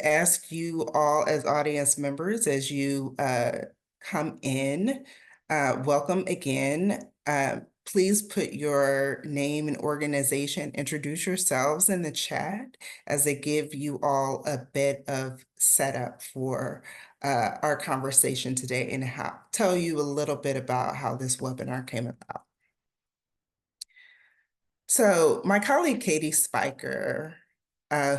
ask you all as audience members, as you come in, welcome again. Please put your name and organization, introduce yourselves in the chat as they give you all a bit of setup for our conversation today and tell you a little bit about how this webinar came about. So my colleague Katie Spiker,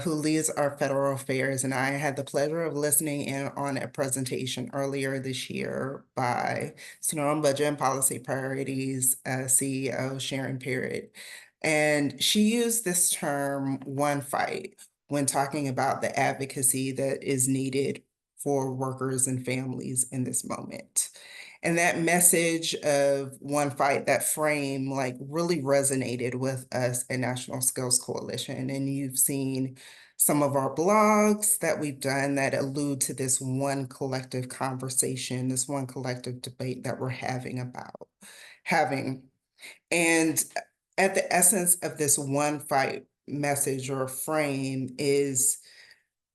who leads our federal affairs, and I had the pleasure of listening in on a presentation earlier this year by Center on Budget and Policy Priorities CEO Sharon Parrott. And she used this term, one fight, when talking about the advocacy that is needed for workers and families in this moment. And that message of one fight, that frame, like really resonated with us at National Skills Coalition. And you've seen some of our blogs that we've done that allude to this one collective conversation, this one collective debate that we're having. And at the essence of this one fight message or frame is,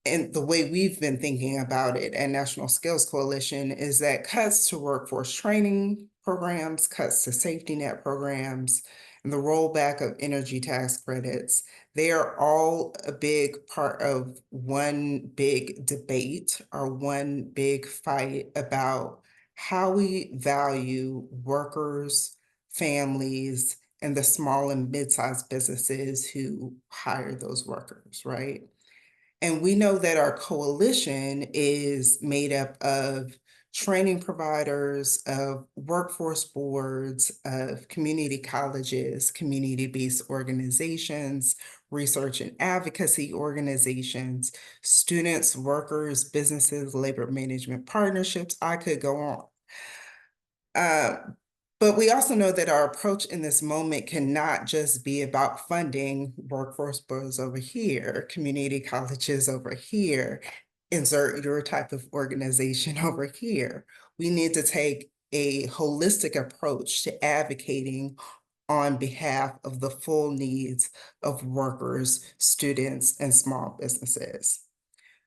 and the way we've been thinking about it at National Skills Coalition, is that cuts to workforce training programs, cuts to safety net programs, and the rollback of energy tax credits, they are all a big part of one big debate or one big fight about how we value workers, families, and the small and mid-sized businesses who hire those workers, right? And we know that our coalition is made up of training providers, of workforce boards, of community colleges, community-based organizations, research and advocacy organizations, students, workers, businesses, labor management partnerships. I could go on. But we also know that our approach in this moment cannot just be about funding workforce boards over here, community colleges over here, insert your type of organization over here. We need to take a holistic approach to advocating on behalf of the full needs of workers, students, and small businesses.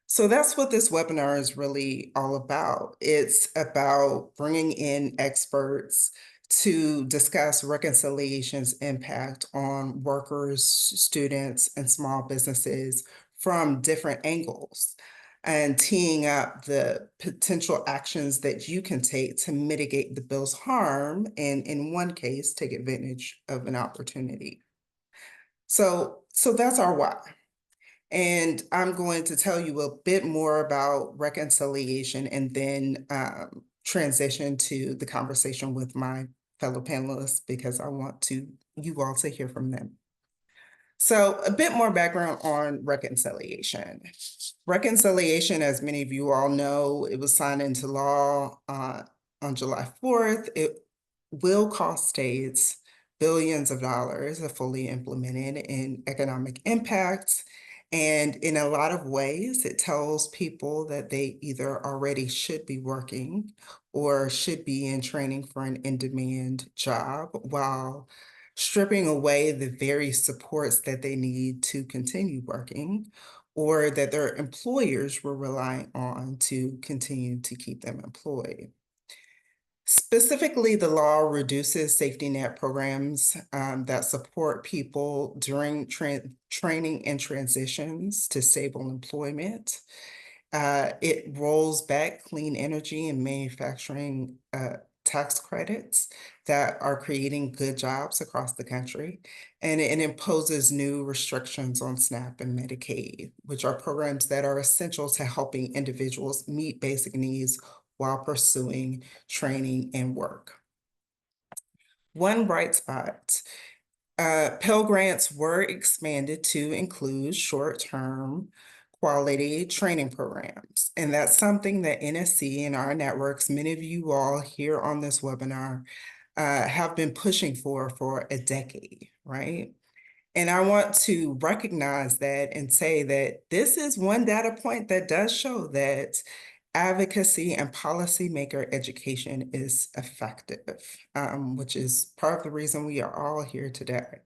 So that's what this webinar is really all about. It's about bringing in experts to discuss reconciliation's impact on workers, students, and small businesses from different angles, and teeing up the potential actions that you can take to mitigate the bill's harm, and in one case, take advantage of an opportunity. So that's our why. And I'm going to tell you a bit more about reconciliation and then transition to the conversation with my fellow panelists because I want you all to hear from them. So a bit more background on reconciliation. Reconciliation, as many of you all know, it was signed into law on July 4th. It will cost states billions of dollars if fully implemented in economic impacts. And in a lot of ways, it tells people that they either already should be working or should be in training for an in-demand job while stripping away the very supports that they need to continue working or that their employers were relying on to continue to keep them employed. Specifically, the law reduces safety net programs that support people during training and transitions to stable employment. It rolls back clean energy and manufacturing tax credits that are creating good jobs across the country. And it imposes new restrictions on SNAP and Medicaid, which are programs that are essential to helping individuals meet basic needs while pursuing training and work. One bright spot, Pell Grants were expanded to include short-term quality training programs. And that's something that NSC and our networks, many of you all here on this webinar, have been pushing for a decade, right? And I want to recognize that and say that this is one data point that does show that advocacy and policymaker education is effective, which is part of the reason we are all here today.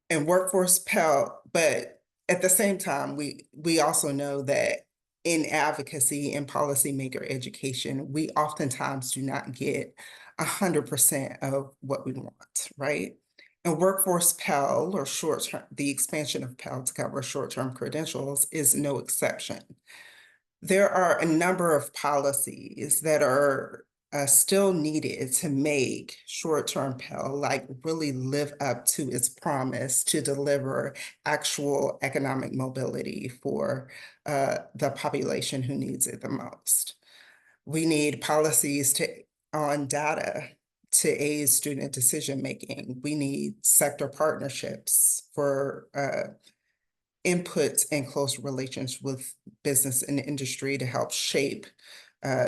And workforce Pell, but at the same time, we also know that in advocacy and policymaker education, we oftentimes do not get 100% of what we want, right? And workforce Pell or short term, the expansion of Pell to cover short-term credentials is no exception. There are a number of policies that are still needed to make short-term Pell like really live up to its promise to deliver actual economic mobility for the population who needs it the most. We need policies on data to aid student decision making. We need sector partnerships for input and close relations with business and industry to help shape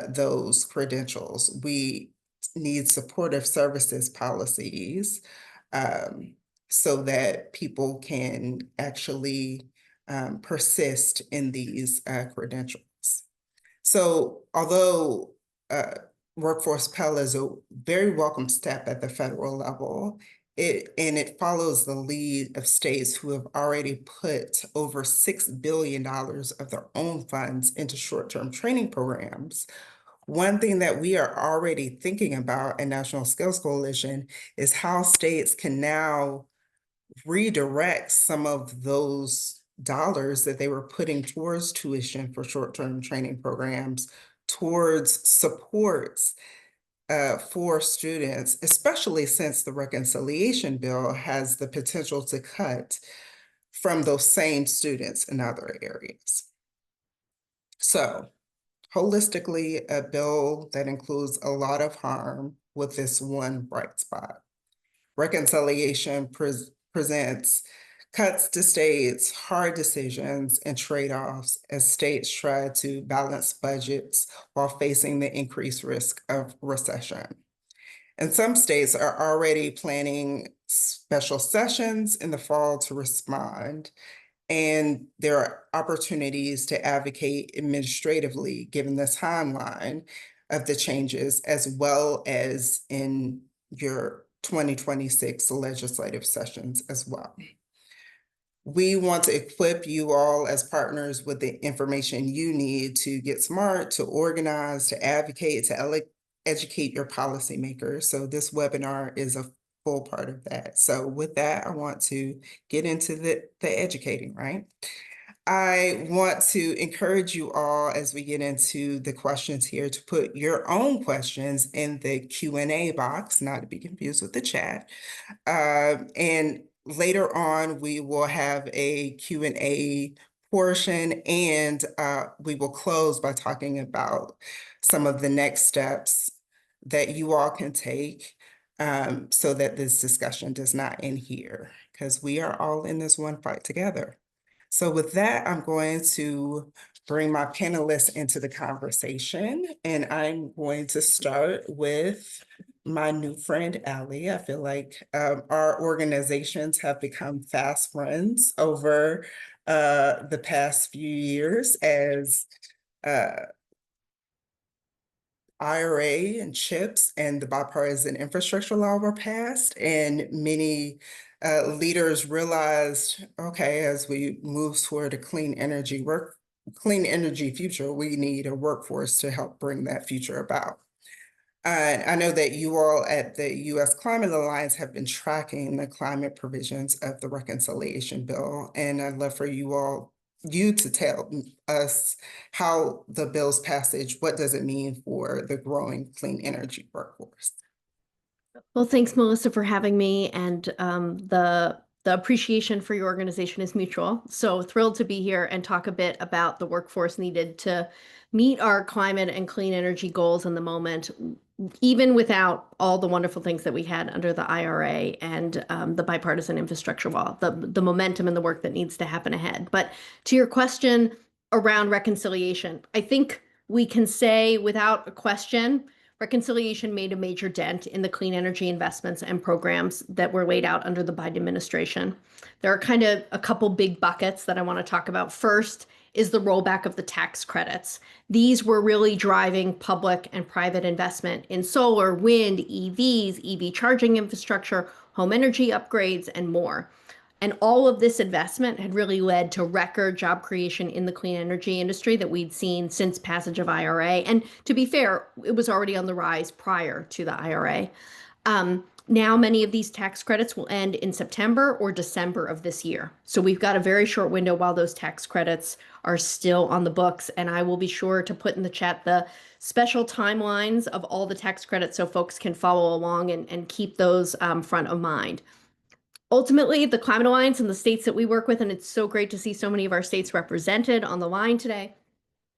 those credentials. We need supportive services policies so that people can actually persist in these credentials. So although uh, Workforce Pell is a very welcome step at the federal level, it follows the lead of states who have already put over $6 billion of their own funds into short-term training programs. One thing that we are already thinking about at National Skills Coalition is how states can now redirect some of those dollars that they were putting towards tuition for short-term training programs towards supports for students, especially since the reconciliation bill has the potential to cut from those same students in other areas. So holistically, a bill that includes a lot of harm with this one bright spot. Reconciliation presents cuts to states, hard decisions, and trade-offs as states try to balance budgets while facing the increased risk of recession. And some states are already planning special sessions in the fall to respond. And there are opportunities to advocate administratively given the timeline of the changes, as well as in your 2026 legislative sessions as well. We want to equip you all as partners with the information you need to get smart, to organize, to advocate, to educate your policymakers. So this webinar is a full part of that. So with that, I want to get into the educating, right? I want to encourage you all as we get into the questions here to put your own questions in the Q&A box, not to be confused with the chat. And later on, we will have a Q&A portion, and we will close by talking about some of the next steps that you all can take so that this discussion does not end here, because we are all in this one fight together. So with that, I'm going to bring my panelists into the conversation, and I'm going to start with my new friend, Allie. I feel like our organizations have become fast friends over the past few years as IRA and CHIPS and the bipartisan infrastructure law were passed, and many leaders realized, okay, as we move toward a clean energy future, we need a workforce to help bring that future about. I know that you all at the U.S. Climate Alliance have been tracking the climate provisions of the reconciliation bill, and I'd love for you to tell us how the bill's passage, what does it mean for the growing clean energy workforce? Well, thanks, Melissa, for having me, and the appreciation for your organization is mutual. So thrilled to be here and talk a bit about the workforce needed to meet our climate and clean energy goals in the moment, even without all the wonderful things that we had under the IRA and the bipartisan infrastructure law, the momentum and the work that needs to happen ahead. But to your question around reconciliation, I think we can say without a question, reconciliation made a major dent in the clean energy investments and programs that were laid out under the Biden administration. There are kind of a couple big buckets that I want to talk about. First is the rollback of the tax credits. These were really driving public and private investment in solar, wind, EVs, EV charging infrastructure, home energy upgrades, and more. And all of this investment had really led to record job creation in the clean energy industry that we'd seen since passage of IRA. And to be fair, it was already on the rise prior to the IRA. Now, many of these tax credits will end in September or December of this year. So we've got a very short window while those tax credits are still on the books. And I will be sure to put in the chat the special timelines of all the tax credits so folks can follow along and keep those front of mind. Ultimately, the Climate Alliance and the states that we work with, and it's so great to see so many of our states represented on the line today,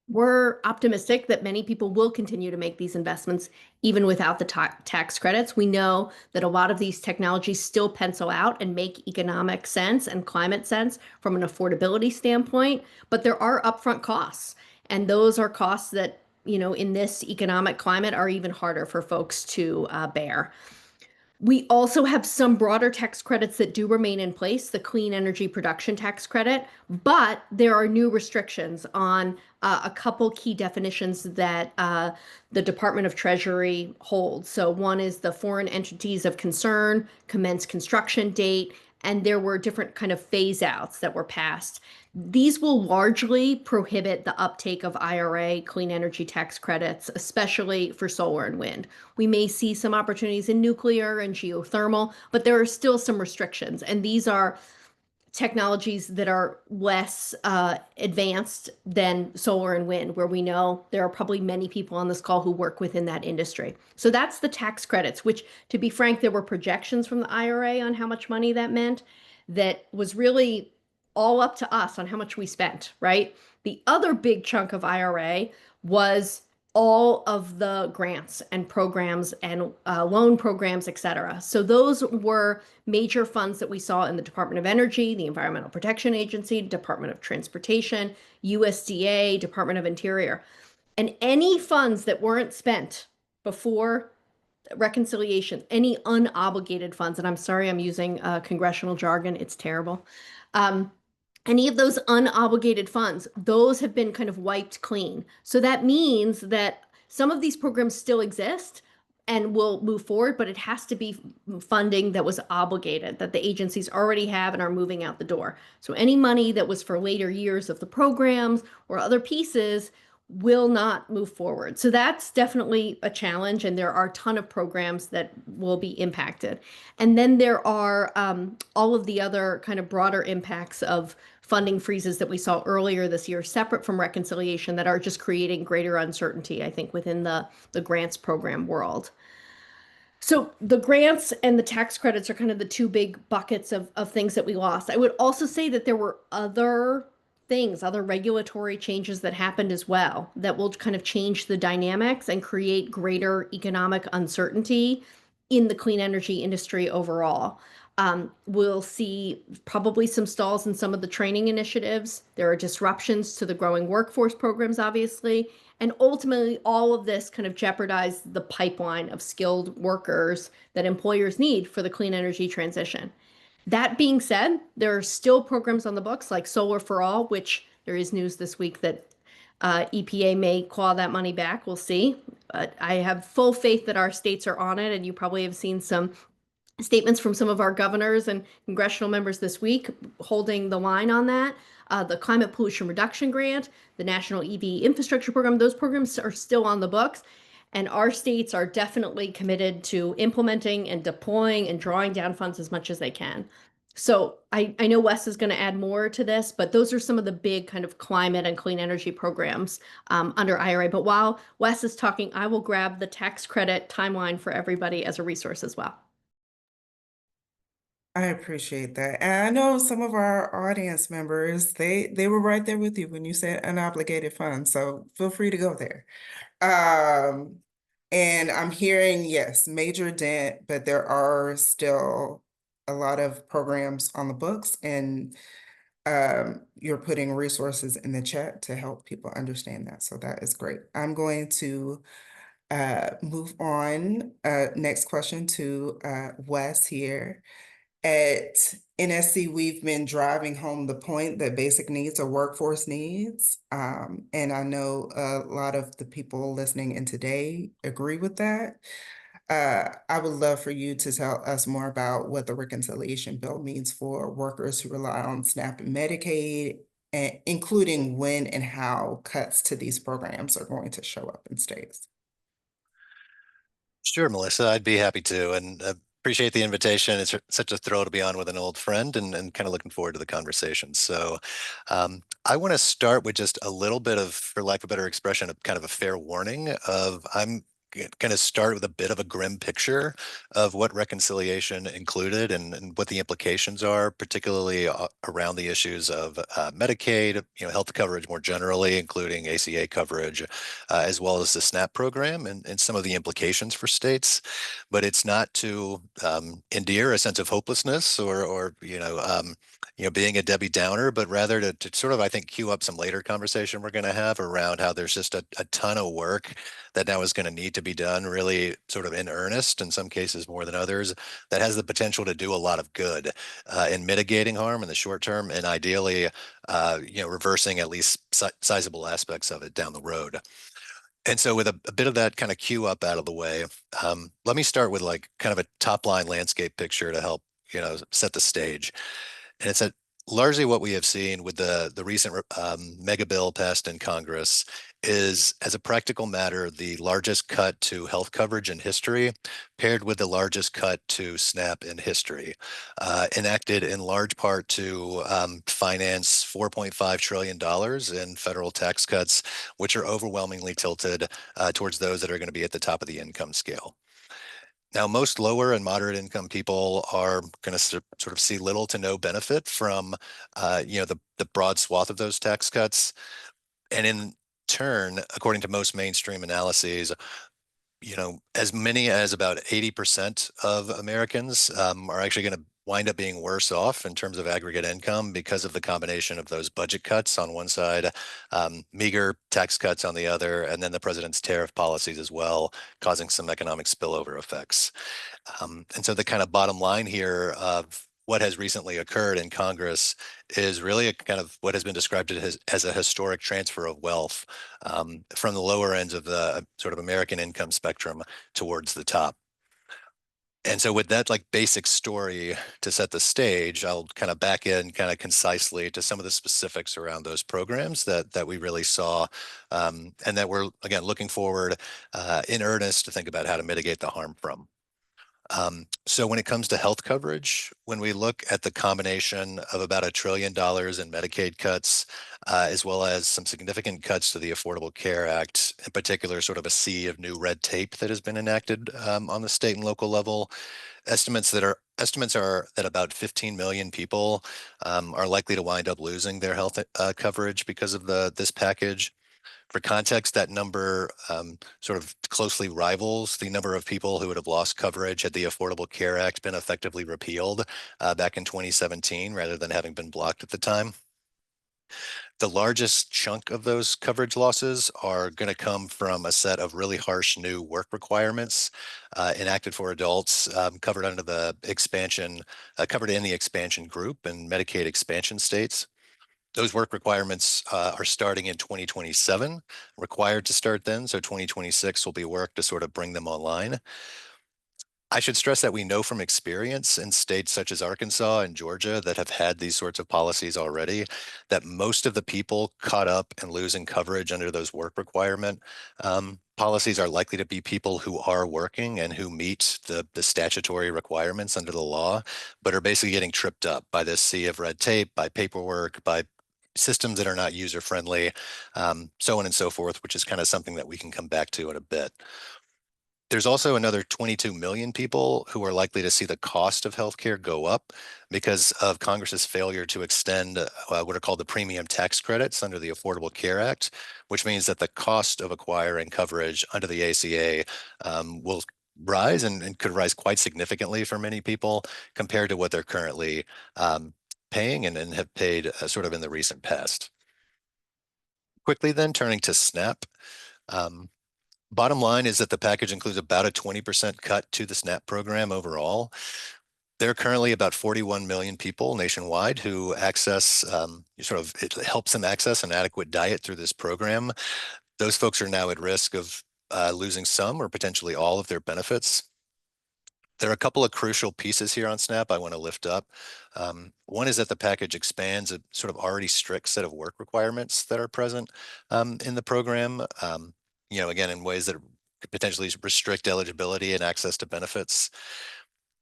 we're optimistic that many people will continue to make these investments even without the tax credits. We know that a lot of these technologies still pencil out and make economic sense and climate sense from an affordability standpoint, but there are upfront costs. And those are costs that, in this economic climate are even harder for folks to bear. We also have some broader tax credits that do remain in place, the clean energy production tax credit, but there are new restrictions on a couple key definitions that the Department of Treasury holds. So one is the foreign entities of concern, commence construction date, and there were different kind of phase outs that were passed. These will largely prohibit the uptake of IRA clean energy tax credits, especially for solar and wind. We may see some opportunities in nuclear and geothermal, but there are still some restrictions. And these are technologies that are less advanced than solar and wind, where we know there are probably many people on this call who work within that industry. So that's the tax credits, which, to be frank, there were projections from the IRA on how much money that meant. That was really all up to us on how much we spent, right? The other big chunk of IRA was all of the grants and programs and loan programs, et cetera. So those were major funds that we saw in the Department of Energy, the Environmental Protection Agency, Department of Transportation, USDA, Department of Interior. And any funds that weren't spent before reconciliation, any unobligated funds, and I'm sorry I'm using congressional jargon, it's terrible. Any of those unobligated funds, those have been kind of wiped clean. So that means that some of these programs still exist and will move forward, but it has to be funding that was obligated, that the agencies already have and are moving out the door. So any money that was for later years of the programs or other pieces will not move forward. So that's definitely a challenge, and there are a ton of programs that will be impacted. And then there are all of the other kind of broader impacts of funding freezes that we saw earlier this year, separate from reconciliation, that are just creating greater uncertainty, I think, within the grants program world. So the grants and the tax credits are kind of the two big buckets of things that we lost. I would also say that there were other things, other regulatory changes that happened as well that will kind of change the dynamics and create greater economic uncertainty in the clean energy industry overall. We'll see probably some stalls in some of the training initiatives. There are disruptions to the growing workforce programs, obviously. And ultimately, all of this kind of jeopardized the pipeline of skilled workers that employers need for the clean energy transition. That being said, there are still programs on the books like Solar for All, which there is news this week that EPA may claw that money back. We'll see. But I have full faith that our states are on it, and you probably have seen some statements from some of our governors and congressional members this week holding the line on that. The Climate Pollution Reduction Grant, the National EV Infrastructure Program, those programs are still on the books. And our states are definitely committed to implementing and deploying and drawing down funds as much as they can. So I know Wes is going to add more to this, but those are some of the big kind of climate and clean energy programs under IRA. But while Wes is talking, I will grab the tax credit timeline for everybody as a resource as well. I appreciate that. And I know some of our audience members, they were right there with you when you said unobligated funds. So feel free to go there. Um, and I'm hearing, yes, major dent, but there are still a lot of programs on the books, and you're putting resources in the chat to help people understand that. So that is great. I'm going to move on. Next question to Wes here. At NSC, we've been driving home the point that basic needs are workforce needs. And I know a lot of the people listening in today agree with that. I would love for you to tell us more about what the reconciliation bill means for workers who rely on SNAP and Medicaid, and including when and how cuts to these programs are going to show up in states. Sure, Melissa, I'd be happy to, and appreciate the invitation. It's such a thrill to be on with an old friend, and kind of looking forward to the conversation. So, I want to start with just a little bit of, for lack of a better expression, of kind of a fair warning of I'm going to start with a bit of a grim picture of what reconciliation included and what the implications are, particularly around the issues of Medicaid, health coverage more generally, including ACA coverage, as well as the SNAP program and some of the implications for states. But it's not to endear a sense of hopelessness or being a Debbie Downer, but rather to sort of, I think, cue up some later conversation we're going to have around how there's just a ton of work that now is going to need to be done really sort of in earnest, in some cases more than others, that has the potential to do a lot of good in mitigating harm in the short term and ideally, reversing at least sizable aspects of it down the road. And so with a bit of that kind of cue up out of the way, let me start with like kind of a top line landscape picture to help, set the stage. And it's largely what we have seen with the recent mega bill passed in Congress is, as a practical matter, the largest cut to health coverage in history, paired with the largest cut to SNAP in history, enacted in large part to finance $4.5 trillion in federal tax cuts, which are overwhelmingly tilted towards those that are going to be at the top of the income scale. Now, most lower and moderate income people are going to sort of see little to no benefit from, the broad swath of those tax cuts. And in turn, according to most mainstream analyses, as many as about 80% of Americans are actually going to wind up being worse off in terms of aggregate income because of the combination of those budget cuts on one side, meager tax cuts on the other, and then the president's tariff policies as well, causing some economic spillover effects. And so the kind of bottom line here of what has recently occurred in Congress is really a kind of what has been described as a historic transfer of wealth from the lower ends of the sort of American income spectrum towards the top. And so with that like basic story to set the stage, I'll kind of back in kind of concisely to some of the specifics around those programs that we really saw, and that we're again looking forward in earnest to think about how to mitigate the harm from. So when it comes to health coverage, when we look at the combination of about $1 trillion in Medicaid cuts, as well as some significant cuts to the Affordable Care Act, in particular, sort of a sea of new red tape that has been enacted on the state and local level, estimates are that about 15 million people are likely to wind up losing their health coverage because of this package. For context, that number sort of closely rivals the number of people who would have lost coverage had the Affordable Care Act been effectively repealed back in 2017 rather than having been blocked at the time. The largest chunk of those coverage losses are going to come from a set of really harsh new work requirements enacted for adults covered under the expansion, covered in the expansion group and Medicaid expansion states. Those work requirements are starting in 2027, required to start then. So 2026 will be work to sort of bring them online. I should stress that we know from experience in states such as Arkansas and Georgia that have had these sorts of policies already, that most of the people caught up and losing coverage under those work requirement policies are likely to be people who are working and who meet the statutory requirements under the law, but are basically getting tripped up by this sea of red tape, by paperwork, by systems that are not user friendly, so on and so forth, which is kind of something that we can come back to in a bit. There's also another 22 million people who are likely to see the cost of healthcare go up because of Congress's failure to extend what are called the premium tax credits under the Affordable Care Act, which means that the cost of acquiring coverage under the ACA will rise and could rise quite significantly for many people compared to what they're currently paying and have paid sort of in the recent past. Quickly then, turning to SNAP. Um, Bottom line is that the package includes about a 20% cut to the SNAP program overall. There are currently about 41 million people nationwide who access, it helps them access an adequate diet through this program. Those folks are now at risk of losing some or potentially all of their benefits. There are a couple of crucial pieces here on SNAP I want to lift up. One is that the package expands a sort of already strict set of work requirements that are present in the program. Again, in ways that could potentially restrict eligibility and access to benefits.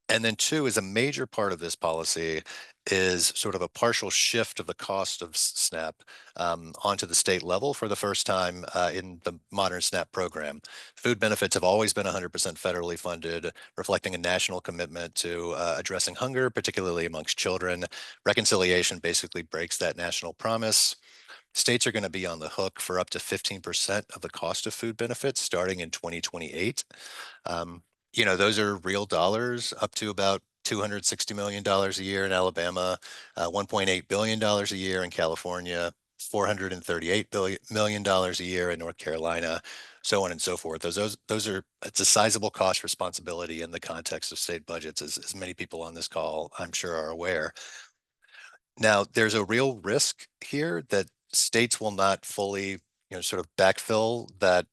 And then two is a major part of this policy is sort of a partial shift of the cost of SNAP onto the state level for the first time in the modern SNAP program. Food benefits have always been 100% federally funded, reflecting a national commitment to addressing hunger, particularly amongst children. Reconciliation basically breaks that national promise. States are going to be on the hook for up to 15% of the cost of food benefits starting in 2028. Um, those are real dollars up to about $260 million a year in Alabama, $1.8 billion a year in California, $438 million a year in North Carolina, so on and so forth. It's a sizable cost responsibility in the context of state budgets, as many people on this call, I'm sure, are aware. Now, there's a real risk here that states will not fully, sort of backfill that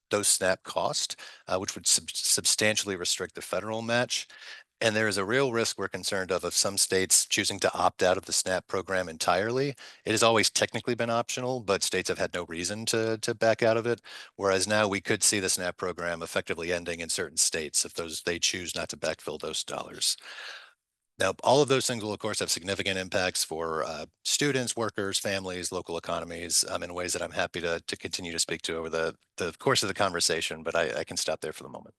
those SNAP costs, which would substantially restrict the federal match. And there is a real risk we're concerned of some states choosing to opt out of the SNAP program entirely. It has always technically been optional, but states have had no reason to back out of it. Whereas now we could see the SNAP program effectively ending in certain states if they choose not to backfill those dollars. Now, all of those things will, of course, have significant impacts for students, workers, families, local economies in ways that I'm happy to continue to speak to over the course of the conversation, but I can stop there for the moment.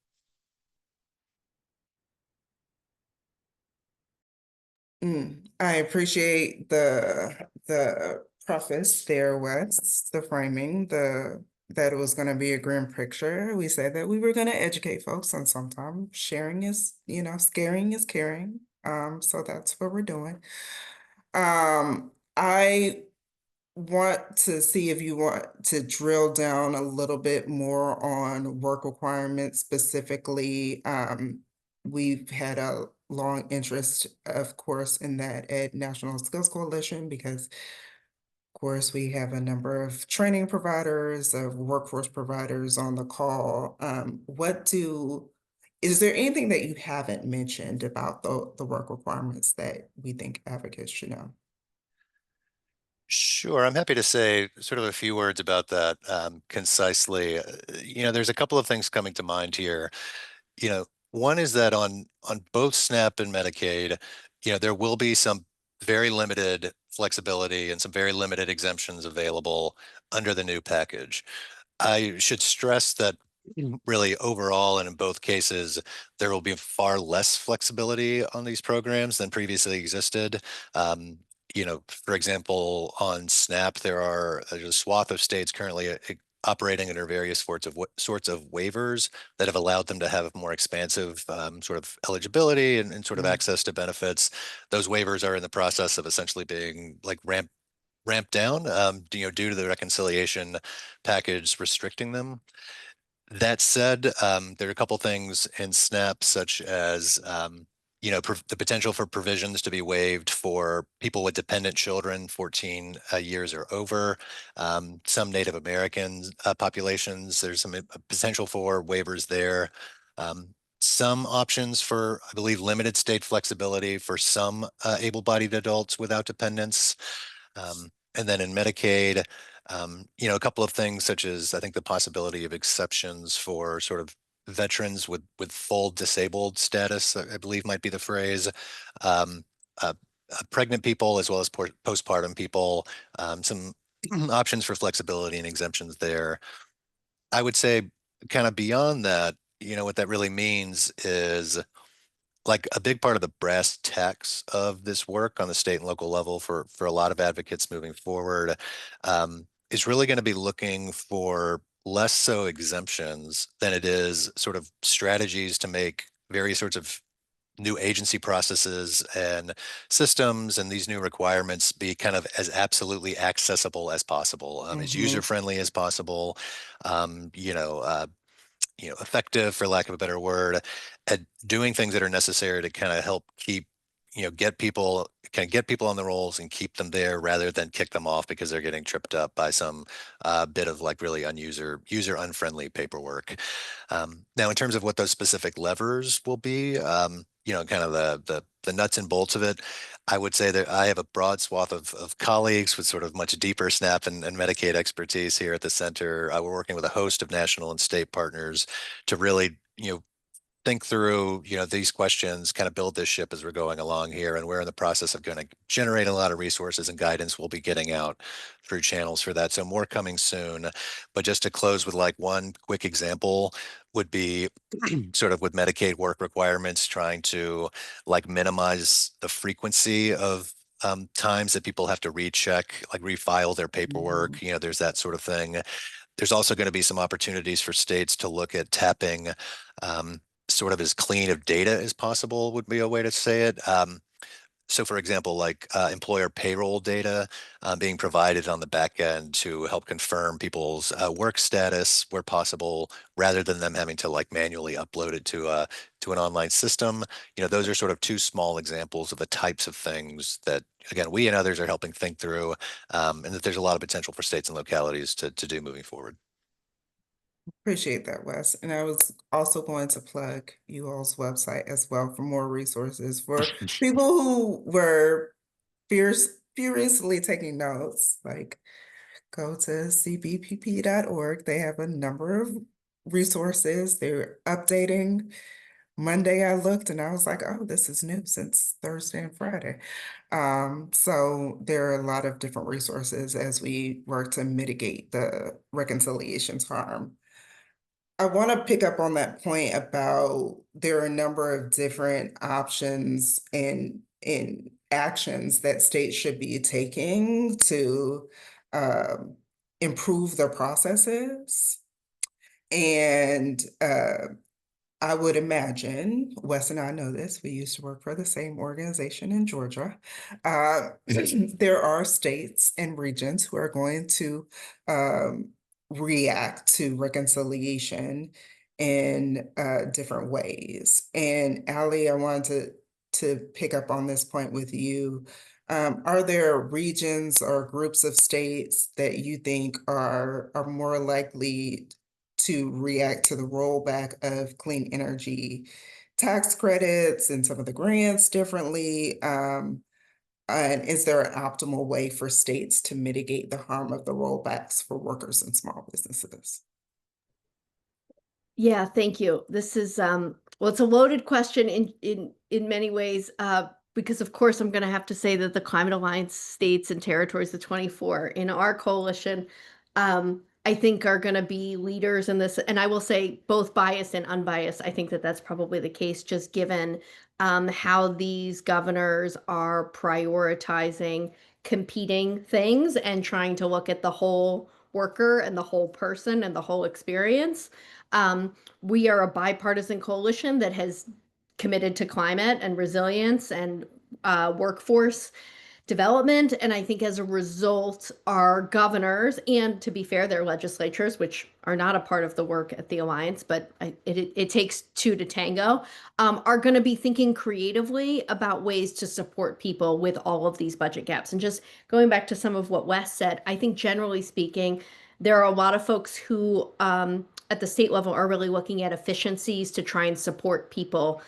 I appreciate the preface there, Wes, the framing, that it was going to be a grim picture. We said that we were going to educate folks, and sometimes sharing is, scaring is caring. So that's what we're doing. I want to see if you want to drill down a little bit more on work requirements specifically. We've had a long interest, of course, in that at National Skills Coalition because, of course, we have a number of training providers, of workforce providers on the call. Is there anything that you haven't mentioned about the work requirements that we think advocates should know? Sure, I'm happy to say sort of a few words about that concisely. There's a couple of things coming to mind here. One is that on both SNAP and Medicaid, there will be some very limited flexibility and some very limited exemptions available under the new package. I should stress that really overall and in both cases, there will be far less flexibility on these programs than previously existed. For example, on SNAP, there's a swath of states currently operating under various sorts of waivers that have allowed them to have more expansive sort of eligibility and sort of access to benefits. Those waivers are in the process of essentially being like ramped down, due to the reconciliation package restricting them. That said, there are a couple things in SNAP, such as the potential for provisions to be waived for people with dependent children, 14 years or over. Some Native American populations, there's some potential for waivers there. Some options for, I believe, limited state flexibility for some able-bodied adults without dependents. And then in Medicaid, a couple of things such as I think the possibility of exceptions for sort of veterans with full disabled status, I believe might be the phrase, um, uh, pregnant people as well as postpartum people, some options for flexibility and exemptions there. I would say kind of beyond that, what that really means is like a big part of the brass tacks of this work on the state and local level for a lot of advocates moving forward is really going to be looking for less so exemptions than it is sort of strategies to make various sorts of new agency processes and systems and these new requirements be kind of as absolutely accessible as possible, as user friendly as possible, um, you know, uh, effective, for lack of a better word, at doing things that are necessary to kind of help keep get people on the rolls and keep them there rather than kick them off because they're getting tripped up by some bit of like really user unfriendly paperwork. Now, in terms of what those specific levers will be, kind of the nuts and bolts of it, I would say that I have a broad swath of colleagues with sort of much deeper SNAP and Medicaid expertise here at the center. We're working with a host of national and state partners to really, think through, these questions, kind of build this ship as we're going along here. And we're in the process of going to generate a lot of resources and guidance we'll be getting out through channels for that. So more coming soon. But just to close with like one quick example would be sort of with Medicaid work requirements, trying to like minimize the frequency of times that people have to recheck, like refile their paperwork. There's that sort of thing. There's also going to be some opportunities for states to look at tapping um, sort of as clean of data as possible would be a way to say it. So for example, like employer payroll data being provided on the back end to help confirm people's work status where possible, rather than them having to like manually upload it to an online system. Those are sort of two small examples of the types of things that, again, we and others are helping think through, and that there's a lot of potential for states and localities to do moving forward. Appreciate that, Wes. And I was also going to plug you all's website as well for more resources for people who were furiously taking notes. Like, go to cbpp.org. They have a number of resources. They're updating. Monday I looked and I was like, oh, this is new since Thursday and Friday. So there are a lot of different resources as we work to mitigate the reconciliations harm. I want to pick up on that point about there are a number of different options and in actions that states should be taking to improve their processes. And I would imagine, Wes and I know this, we used to work for the same organization in Georgia. There are states and regions who are going to react to reconciliation in different ways. And Allie, I wanted to pick up on this point with you. Are there regions or groups of states that you think are more likely to react to the rollback of clean energy tax credits and some of the grants differently? And is there an optimal way for states to mitigate the harm of the rollbacks for workers and small businesses? Yeah, thank you. This is well, it's a loaded question in many ways, because of course I'm going to have to say that the Climate Alliance states and territories, the 24 in our coalition, I think are going to be leaders in this. And I will say both biased and unbiased. I think that that's probably the case, just given how these governors are prioritizing competing things and trying to look at the whole worker and the whole person and the whole experience. We are a bipartisan coalition that has committed to climate and resilience and workforce development. And I think as a result, our governors, and to be fair, their legislatures, which are not a part of the work at the Alliance, but it takes two to tango, are going to be thinking creatively about ways to support people with all of these budget gaps. And just going back to some of what Wes said, I think generally speaking, there are a lot of folks who at the state level are really looking at efficiencies to try and support people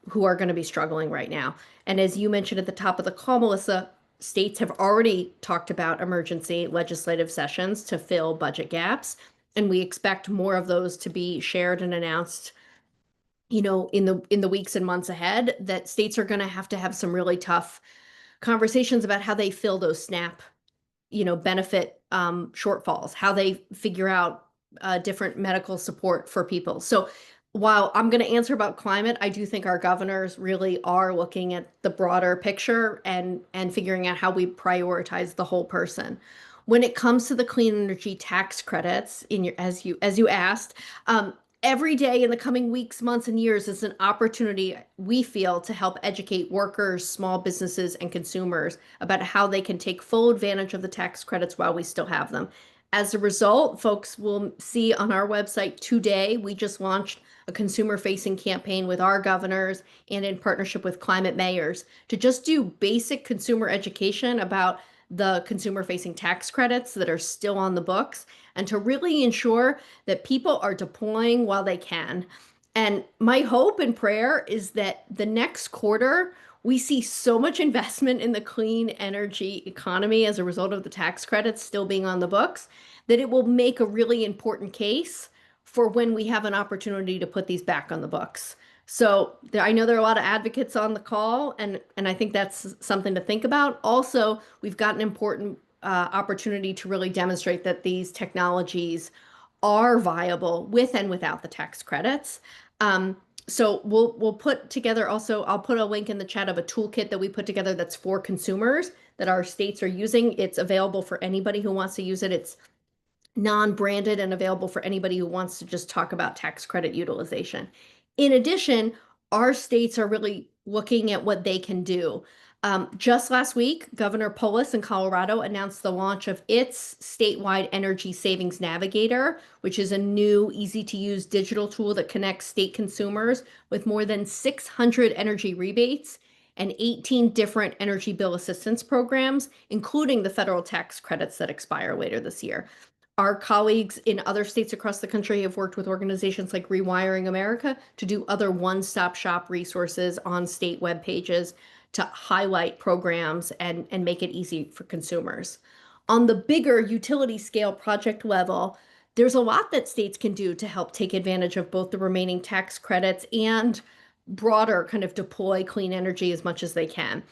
who are going to be struggling right now. And as you mentioned at the top of the call, Melissa, states have already talked about emergency legislative sessions to fill budget gaps, and we expect more of those to be shared and announced, in the weeks and months ahead, that states are going to have some really tough conversations about how they fill those SNAP benefit shortfalls, how they figure out different medical support for people. So while I'm going to answer about climate, I do think our governors really are looking at the broader picture and figuring out how we prioritize the whole person. When it comes to the clean energy tax credits, as you asked, every day in the coming weeks, months, and years is an opportunity, we feel, to help educate workers, small businesses, and consumers about how they can take full advantage of the tax credits while we still have them. As a result, folks will see on our website today, we just launched a consumer-facing campaign with our governors and in partnership with climate mayors to just do basic consumer education about the consumer-facing tax credits that are still on the books and to really ensure that people are deploying while they can. And my hope and prayer is that the next quarter, we see so much investment in the clean energy economy as a result of the tax credits still being on the books, that it will make a really important case for when we have an opportunity to put these back on the books. So I know there are a lot of advocates on the call, and I think that's something to think about. Also, we've got an important opportunity to really demonstrate that these technologies are viable with and without the tax credits. So we'll put together also, I'll put a link in the chat of a toolkit that we put together that's for consumers that our states are using. It's available for anybody who wants to use it. It's non-branded and available for anybody who wants to just talk about tax credit utilization. In addition, our states are really looking at what they can do. Just last week, Governor Polis in Colorado announced the launch of its statewide energy savings navigator, which is a new, easy-to-use digital tool that connects state consumers with more than 600 energy rebates and 18 different energy bill assistance programs, including the federal tax credits that expire later this year. Our colleagues in other states across the country have worked with organizations like Rewiring America to do other one-stop shop resources on state web pages to highlight programs and make it easy for consumers. On the bigger utility scale project level, there's a lot that states can do to help take advantage of both the remaining tax credits and broader kind of deploy clean energy as much as they can.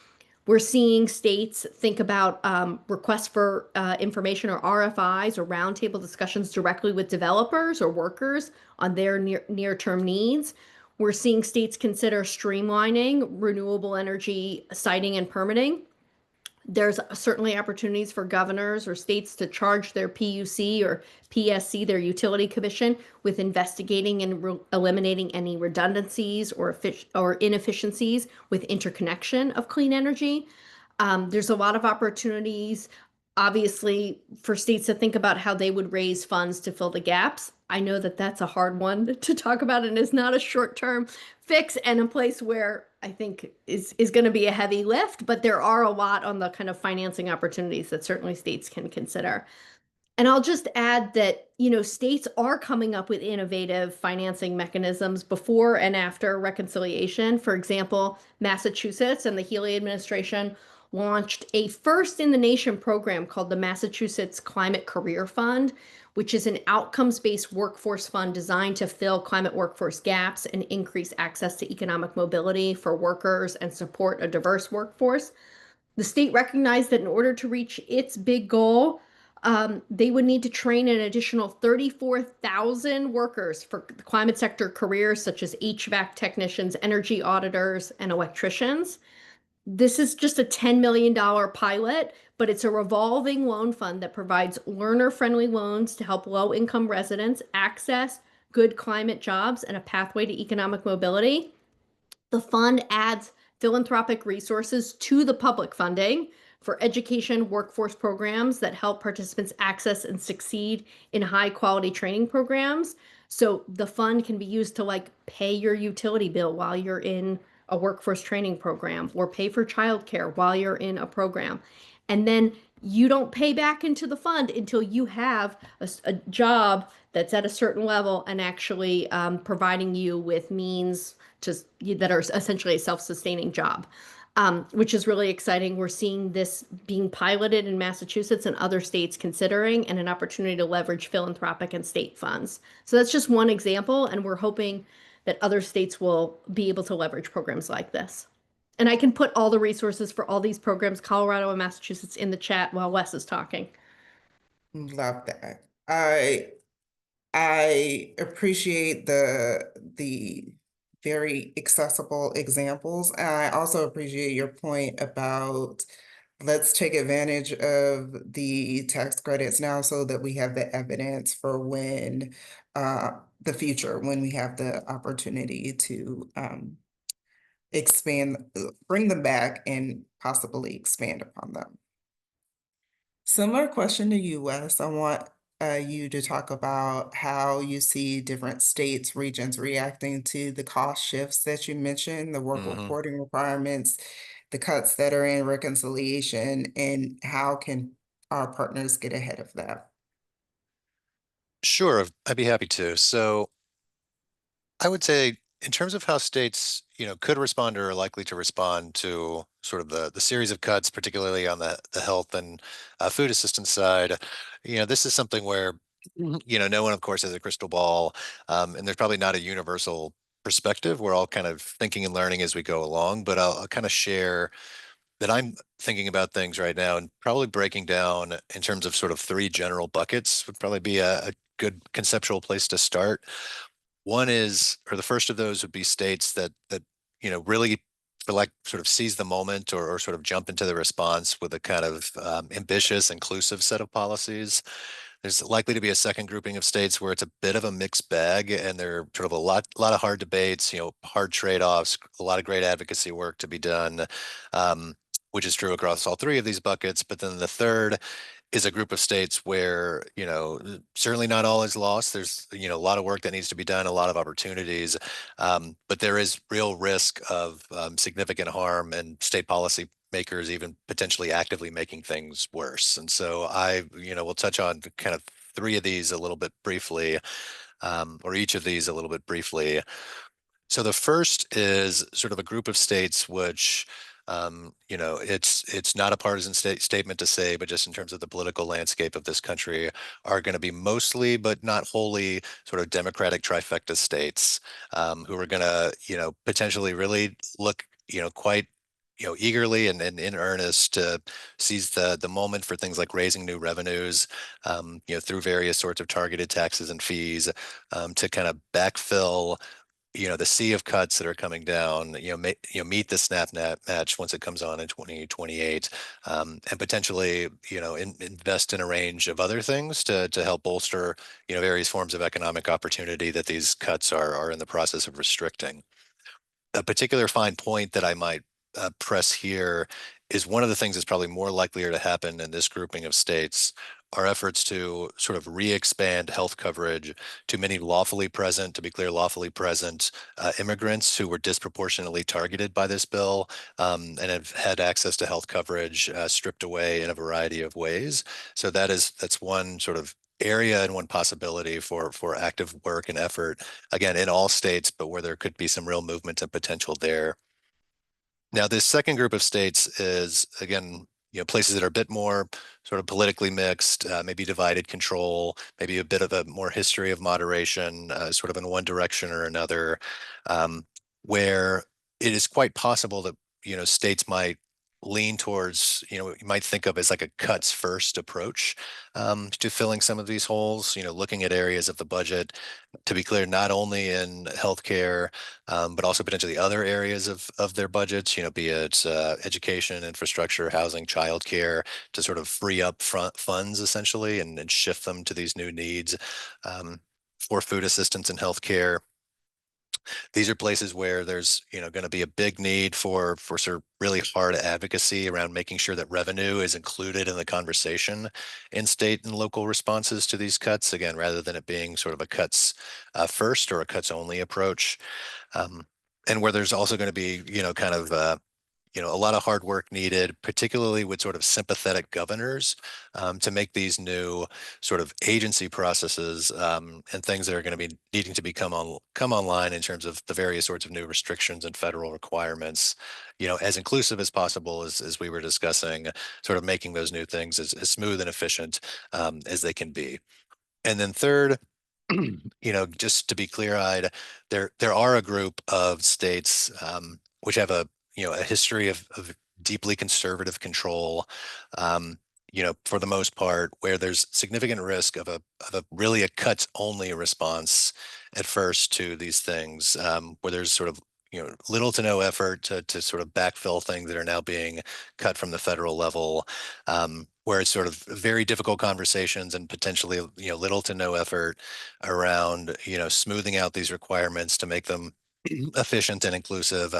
We're seeing states think about requests for information or RFIs or roundtable discussions directly with developers or workers on their near-term needs. We're seeing states consider streamlining renewable energy siting and permitting. There's certainly opportunities for governors or states to charge their PUC or PSC, their utility commission, with investigating and eliminating any redundancies or inefficiencies with interconnection of clean energy. There's a lot of opportunities, obviously, for states to think about how they would raise funds to fill the gaps. I know that that's a hard one to talk about and is not a short-term fix and a place where I think is going to be a heavy lift, but there are a lot on the kind of financing opportunities that certainly states can consider. And I'll just add that, states are coming up with innovative financing mechanisms before and after reconciliation. For example, Massachusetts and the Healy administration launched a first in the nation program called the Massachusetts Climate Career Fund, which is an outcomes-based workforce fund designed to fill climate workforce gaps and increase access to economic mobility for workers and support a diverse workforce. The state recognized that in order to reach its big goal, they would need to train an additional 34,000 workers for the climate sector careers such as HVAC technicians, energy auditors, and electricians. This is just a $10 million pilot, but it's a revolving loan fund that provides learner-friendly loans to help low-income residents access good climate jobs and a pathway to economic mobility. The fund adds philanthropic resources to the public funding for education workforce programs that help participants access and succeed in high-quality training programs. So the fund can be used to pay your utility bill while you're in a workforce training program or pay for childcare while you're in a program. And then you don't pay back into the fund until you have a job that's at a certain level and actually providing you with means that are essentially a self-sustaining job, which is really exciting. We're seeing this being piloted in Massachusetts and other states considering, and an opportunity to leverage philanthropic and state funds. So that's just one example, and we're hoping that other states will be able to leverage programs like this. And I can put all the resources for all these programs, Colorado and Massachusetts, in the chat while Wes is talking. Love that. I appreciate the very accessible examples. And I also appreciate your point about let's take advantage of the tax credits now so that we have the evidence for when the future, when we have the opportunity to expand, bring them back and possibly expand upon them. Similar question to you, Wes. I want you to talk about how you see different states, regions reacting to the cost shifts that you mentioned, the work Mhm. reporting requirements, the cuts that are in reconciliation, and how can our partners get ahead of that? Sure, I'd be happy to. So I would say in terms of how states, could respond or are likely to respond to sort of the series of cuts, particularly on the health and food assistance side, this is something where, no one, of course, has a crystal ball, and there's probably not a universal perspective. We're all kind of thinking and learning as we go along, but I'll kind of share that I'm thinking about things right now and probably breaking down in terms of sort of three general buckets would probably be a good conceptual place to start. One is, or the first of those would be states that really for like sort of seize the moment or sort of jump into the response with a kind of ambitious, inclusive set of policies. There's likely to be a second grouping of states where it's a bit of a mixed bag, and there are sort of a lot of hard debates, hard trade-offs, a lot of great advocacy work to be done, um, which is true across all three of these buckets. But then the third is a group of states where, certainly not all is lost. There's, a lot of work that needs to be done, a lot of opportunities, but there is real risk of significant harm and state policy makers even potentially actively making things worse. And so will touch on kind of three of these a little bit briefly, or each of these a little bit briefly. So the first is sort of a group of states which, it's not a partisan statement to say, but just in terms of the political landscape of this country, are going to be mostly, but not wholly, sort of Democratic trifecta states, who are going to, potentially really look, quite, eagerly and in earnest to seize the moment for things like raising new revenues, through various sorts of targeted taxes and fees, to kind of backfill the sea of cuts that are coming down, meet the match once it comes on in 2028, and potentially, invest in a range of other things to help bolster, various forms of economic opportunity that these cuts are in the process of restricting. A particular fine point that I might press here is one of the things that's probably more likelier to happen in this grouping of states are efforts to sort of re-expand health coverage to many lawfully present, to be clear, lawfully present immigrants who were disproportionately targeted by this bill, and have had access to health coverage stripped away in a variety of ways. So that's one sort of area and one possibility for active work and effort, again, in all states, but where there could be some real movement and potential there. Now, this second group of states is, again, places that are a bit more sort of politically mixed, maybe divided control, maybe a bit of a more history of moderation, sort of in one direction or another, where it is quite possible that, states might lean towards, what you might think of as like a cuts first approach, to filling some of these holes, looking at areas of the budget, to be clear, not only in healthcare, but also potentially other areas of their budgets, be it education, infrastructure, housing, childcare, to sort of free up front funds essentially and shift them to these new needs, for food assistance and healthcare. These are places where there's, going to be a big need for sort of really hard advocacy around making sure that revenue is included in the conversation in state and local responses to these cuts. Again, rather than it being sort of a cuts first or a cuts only approach, um, and where there's also going to be, kind of a lot of hard work needed, particularly with sort of sympathetic governors, to make these new sort of agency processes, and things that are going to be needing to come online in terms of the various sorts of new restrictions and federal requirements, as inclusive as possible as we were discussing, sort of making those new things as smooth and efficient, as they can be. And then third, just to be clear-eyed, there are a group of states, which have a history of deeply conservative control, for the most part, where there's significant risk of a really a cuts only response at first to these things, where there's sort of little to no effort to sort of backfill things that are now being cut from the federal level, where it's sort of very difficult conversations and potentially little to no effort around smoothing out these requirements to make them efficient and inclusive,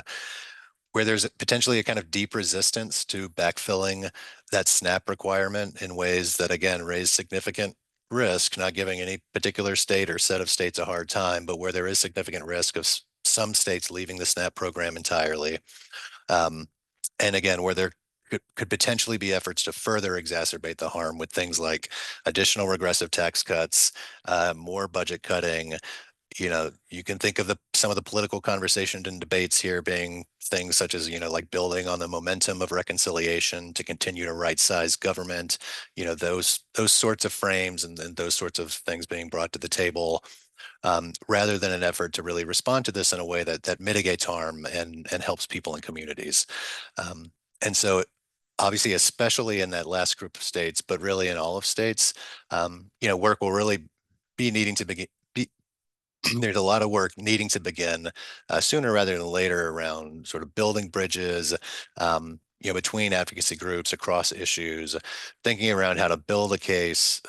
where there's potentially a kind of deep resistance to backfilling that SNAP requirement in ways that again raise significant risk, not giving any particular state or set of states a hard time, but where there is significant risk of some states leaving the SNAP program entirely. Um, and again, where there could potentially be efforts to further exacerbate the harm with things like additional regressive tax cuts, more budget cutting. You can think of some of the political conversations and debates here being things such as, like building on the momentum of reconciliation to continue to right size government, those sorts of frames and those sorts of things being brought to the table, rather than an effort to really respond to this in a way that mitigates harm and helps people and communities. And so obviously, especially in that last group of states, but really in all of states, work will really be needing to begin. There's a lot of work needing to begin sooner rather than later around sort of building bridges, between advocacy groups across issues, thinking around how to build a case,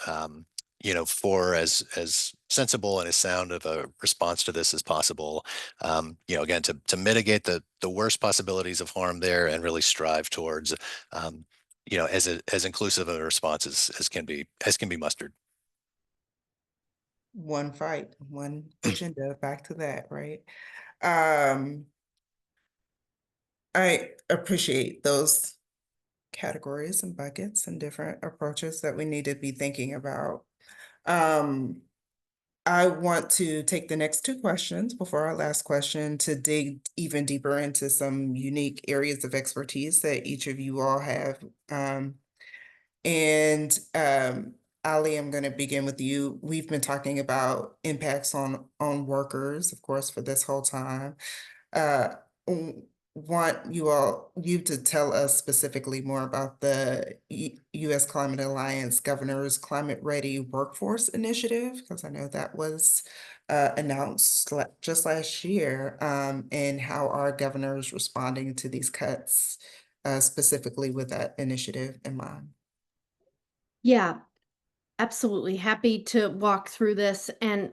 for as sensible and as sound of a response to this as possible. Again, to mitigate the worst possibilities of harm there and really strive towards, as inclusive of a response as can be mustered. One fight, one agenda, back to that, right? Um, I appreciate those categories and buckets and different approaches that we need to be thinking about. Um, I want to take the next two questions before our last question to dig even deeper into some unique areas of expertise that each of you all have. And Ali, I'm going to begin with you. We've been talking about impacts on workers, of course, for this whole time. Uh, want you to tell us specifically more about the U.S. Climate Alliance Governor's Climate Ready Workforce Initiative, because I know that was announced just last year, and how our governors responding to these cuts, specifically with that initiative in mind. Yeah, absolutely. Happy to walk through this. And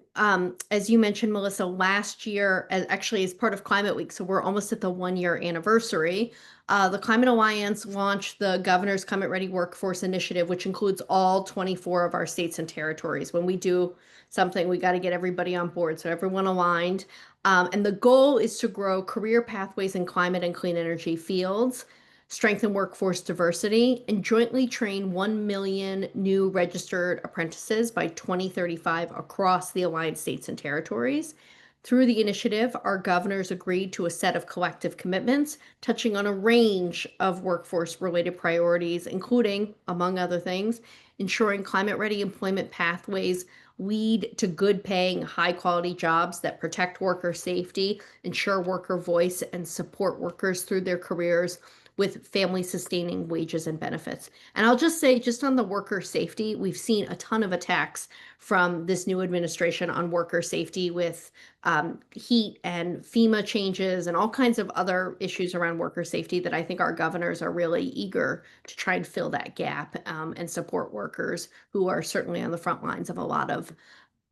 as you mentioned, Melissa, last year, actually as part of Climate Week, so we're almost at the 1 year anniversary, the Climate Alliance launched the Governor's Climate Ready Workforce Initiative, which includes all 24 of our states and territories. When we do something, we got to get everybody on board, so everyone aligned. And the goal is to grow career pathways in climate and clean energy fields, strengthen workforce diversity, and jointly train 1 million new registered apprentices by 2035 across the Alliance states and territories. Through the initiative, our governors agreed to a set of collective commitments touching on a range of workforce related priorities, including, among other things, ensuring climate ready employment pathways lead to good paying, high quality jobs that protect worker safety, ensure worker voice, and support workers through their careers with family sustaining wages and benefits. And I'll just say, just on the worker safety, we've seen a ton of attacks from this new administration on worker safety with heat and FEMA changes and all kinds of other issues around worker safety that I think our governors are really eager to try and fill that gap and support workers who are certainly on the front lines of a lot of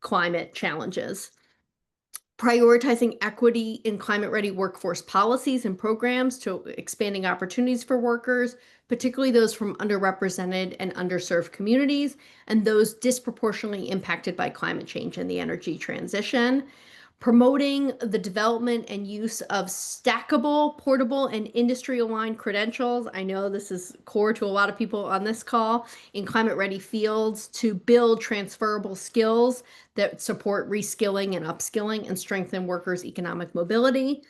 climate challenges. Prioritizing equity in climate ready workforce policies and programs to expanding opportunities for workers, particularly those from underrepresented and underserved communities, and those disproportionately impacted by climate change and the energy transition. Promoting the development and use of stackable, portable, and industry-aligned credentials. I know this is core to a lot of people on this call in climate-ready fields to build transferable skills that support reskilling and upskilling and strengthen workers' economic mobility.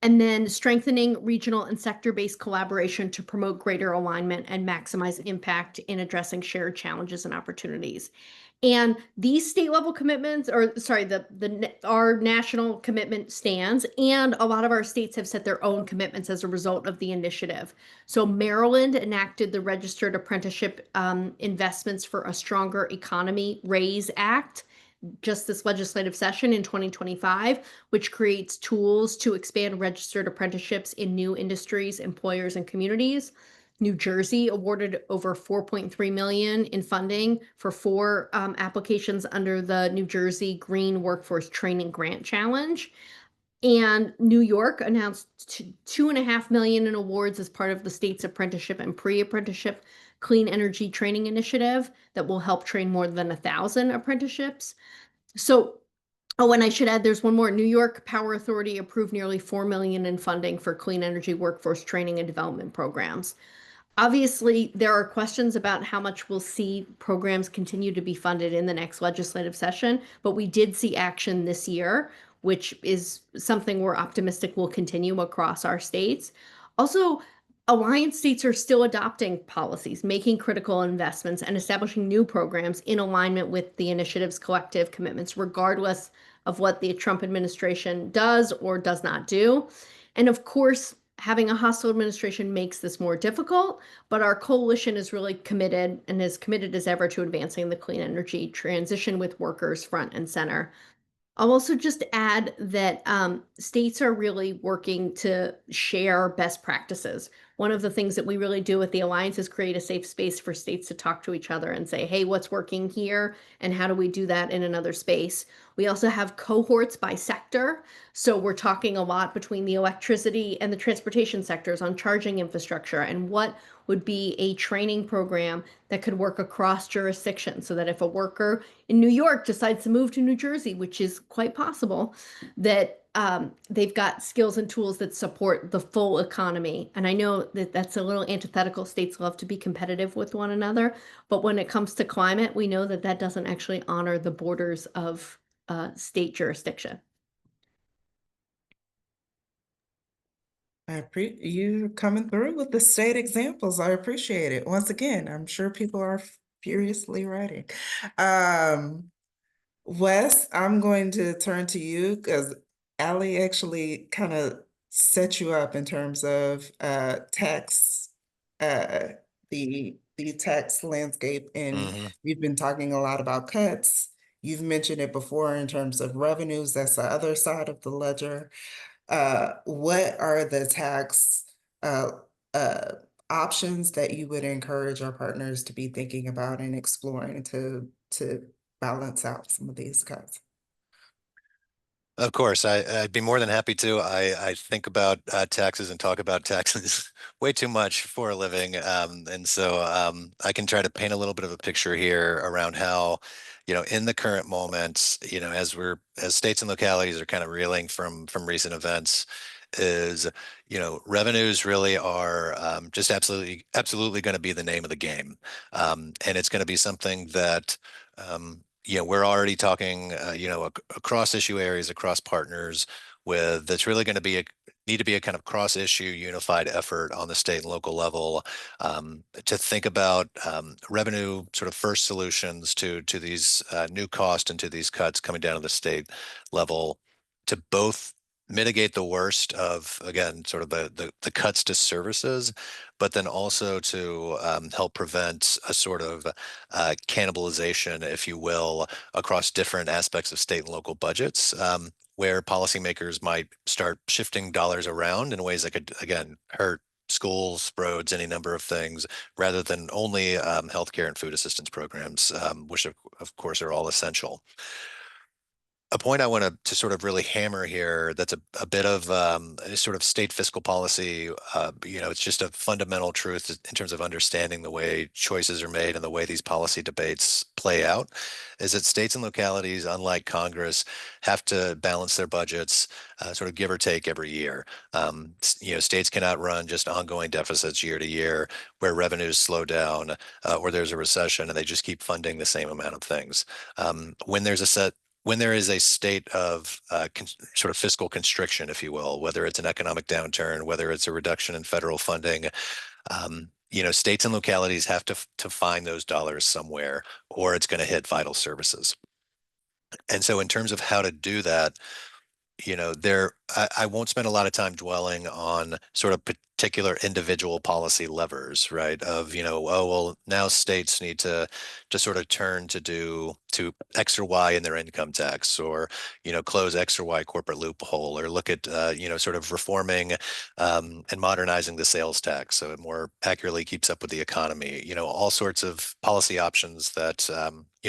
And then strengthening regional and sector-based collaboration to promote greater alignment and maximize impact in addressing shared challenges and opportunities. And these state level commitments, or sorry, our national commitment stands, and a lot of our states have set their own commitments as a result of the initiative. So Maryland enacted the Registered Apprenticeship Investments for a Stronger Economy RAISE Act just this legislative session in 2025, which creates tools to expand registered apprenticeships in new industries, employers, and communities. New Jersey awarded over 4.3 million in funding for 4 applications under the New Jersey Green Workforce Training Grant Challenge. And New York announced 2.5 million in awards as part of the state's apprenticeship and pre-apprenticeship clean energy training initiative that will help train more than 1,000 apprenticeships. So, oh, and I should add, there's one more. New York Power Authority approved nearly 4 million in funding for clean energy workforce training and development programs. Obviously, there are questions about how much we'll see programs continue to be funded in the next legislative session, but we did see action this year, which is something we're optimistic will continue across our states. Also, alliance states are still adopting policies, making critical investments, and establishing new programs in alignment with the initiative's collective commitments, regardless of what the Trump administration does or does not do. And of course, having a hostile administration makes this more difficult, but our coalition is really committed and as committed as ever to advancing the clean energy transition with workers front and center. I'll also just add that states are really working to share best practices. One of the things that we really do with the Alliance is create a safe space for states to talk to each other and say, hey, what's working here? And how do we do that in another space? We also have cohorts by sector. So we're talking a lot between the electricity and the transportation sectors on charging infrastructure and what would be a training program that could work across jurisdictions so that if a worker in New York decides to move to New Jersey, which is quite possible, that they've got skills and tools that support the full economy. And I know that that's a little antithetical. States love to be competitive with one another, but when it comes to climate, we know that that doesn't actually honor the borders of state jurisdiction. You coming through with the state examples. I appreciate it. Once again, I'm sure people are furiously writing. Wes, I'm going to turn to you because Allie actually kind of set you up in terms of tax, uh, the tax landscape, and Hmm. we've been talking a lot about cuts. You've mentioned it before in terms of revenues. That's the other side of the ledger. What are the tax uh, uh, options that you would encourage our partners to be thinking about and exploring to balance out some of these cuts? Of course, I'd be more than happy to. I think about taxes and talk about taxes way too much for a living. And so I can try to paint a little bit of a picture here around how, in the current moment, as states and localities are kind of reeling from recent events, is, revenues really are just absolutely going to be the name of the game. And it's going to be something that we're already talking, across issue areas, across partners with that's really going to need to be a kind of cross-issue unified effort on the state and local level to think about revenue sort of first solutions to these new costs and to these cuts coming down to the state level to both mitigate the worst of, again, sort of the cuts to services, but then also to help prevent a sort of cannibalization, if you will, across different aspects of state and local budgets, where policymakers might start shifting dollars around in ways that could, again, hurt schools, roads, any number of things, rather than only healthcare and food assistance programs, which of course are all essential. A point I want to sort of really hammer here that's a bit of a sort of state fiscal policy. It's just a fundamental truth in terms of understanding the way choices are made and the way these policy debates play out, is that states and localities, unlike Congress, have to balance their budgets sort of give or take every year. States cannot run just ongoing deficits year to year where revenues slow down or there's a recession and they just keep funding the same amount of things. When there is a state of sort of fiscal constriction, if you will, whether it's an economic downturn, whether it's a reduction in federal funding, states and localities have to find those dollars somewhere, or it's going to hit vital services. And so, in terms of how to do that, I won't spend a lot of time dwelling on sort of particular individual policy levers, right? Of, oh, well, now states need to sort of turn to X or Y in their income tax, or, close X or Y corporate loophole, or look at, sort of reforming and modernizing the sales tax so it more accurately keeps up with the economy, all sorts of policy options that,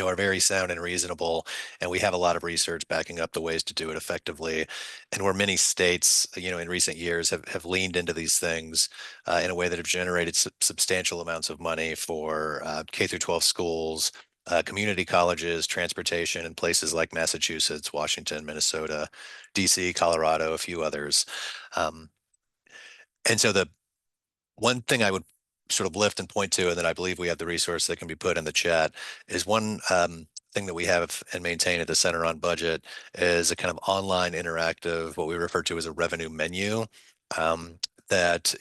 are very sound and reasonable. And we have a lot of research backing up the ways to do it effectively. And where many many states, in recent years have leaned into these things in a way that have generated substantial amounts of money for K through 12 schools, community colleges, transportation in places like Massachusetts, Washington, Minnesota, DC, Colorado, a few others. Um, and so the one thing I would sort of lift and point to, and that I believe we have the resource that can be put in the chat, is one thing that we have and maintain at the Center on Budget is a kind of online interactive, what we refer to as a revenue menu, um, that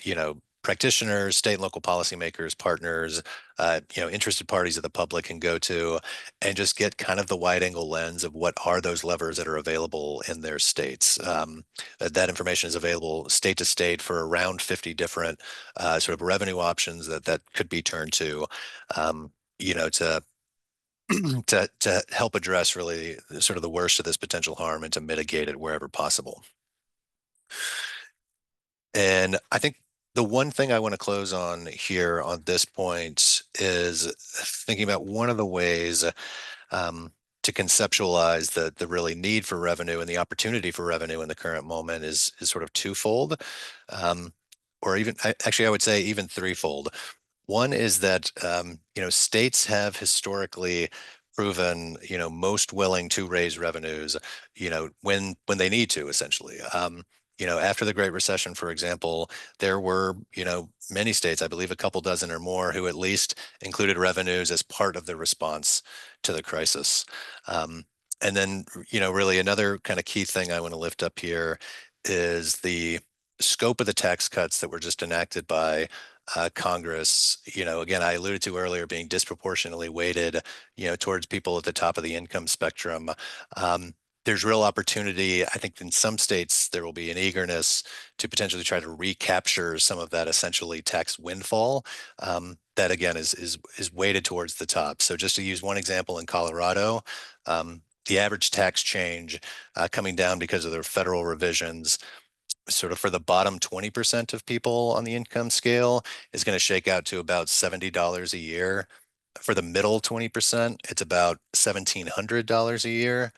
practitioners, state and local policymakers, partners, interested parties of the public can go to and just get kind of the wide angle lens of what are those levers that are available in their states. That information is available state to state for around 50 different sort of revenue options that could be turned to, to to help address really sort of the worst of this potential harm and to mitigate it wherever possible. And I think the one thing I want to close on here on this point is thinking about one of the ways um, to conceptualize the really need for revenue and the opportunity for revenue in the current moment is sort of twofold, um, or even actually I would say even threefold. One is that states have historically proven most willing to raise revenues when they need to, essentially. After the Great Recession, for example, there were many states, I believe a couple dozen or more, who at least included revenues as part of the response to the crisis. And then really another kind of key thing I want to lift up here is the scope of the tax cuts that were just enacted by Congress, again, I alluded to earlier being disproportionately weighted, towards people at the top of the income spectrum. Um, there's real opportunity. I think in some states there will be an eagerness to potentially try to recapture some of that essentially tax windfall that again is weighted towards the top. So just to use one example, in Colorado, the average tax change coming down because of the federal revisions sort of for the bottom 20% of people on the income scale is going to shake out to about $70 a year. For the middle 20%, it's about $1,700 a year.